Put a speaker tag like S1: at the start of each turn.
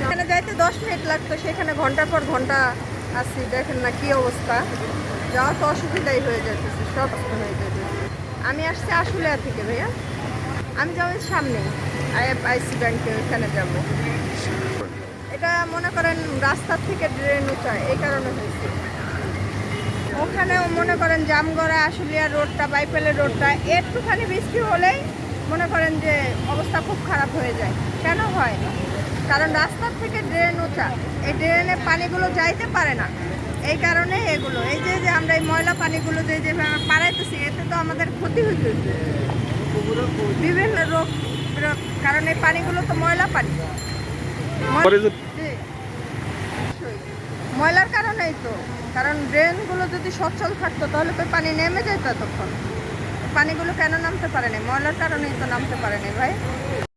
S1: এখানে যাইতে 10 মিনিট লাগতো, সেখানে ঘন্টার পর ঘন্টা আসছি। দেখেন না কি অবস্থা, যাওয়া তো অসুবিধাই হয়ে যাচ্ছে, সব হয়ে যাচ্ছে। আমি আসছি আশুলিয়া থেকে ভাইয়া, আমি যেমন সামনে আইএফআইসি ব্যাংকে ওইখানে যাব। এটা মনে করেন রাস্তার থেকে ড্রেন উঁচা, এই কারণে হয়েছে। ওখানেও মনে করেন জামগড়া আশুলিয়া রোডটা, বাইপেলের রোডটা একটুখানি বৃষ্টি হলেই মনে করেন যে অবস্থা খুব খারাপ হয়ে যায়। কেন হয়? কারণ রাস্তার থেকে ড্রেন উঁচা, এই ড্রেনে পানিগুলো যাইতে পারে না, এই কারণে এগুলো। এই যে আমরা এই ময়লা পানিগুলো যে পাড়াইতেছি, এতে তো আমাদের ক্ষতি হইতেছে, বিভিন্ন রোগ। কারণ এই পানিগুলো তো ময়লা পানি, ময়লার কারণেই তো। কারণ ড্রেনগুলো যদি সচ্ছল থাকতো তাহলে তো পানি নেমে যেত। তখন পানিগুলো কেন নামতে পারেনি? ময়লার কারণেই তো নামতে পারেনি ভাই।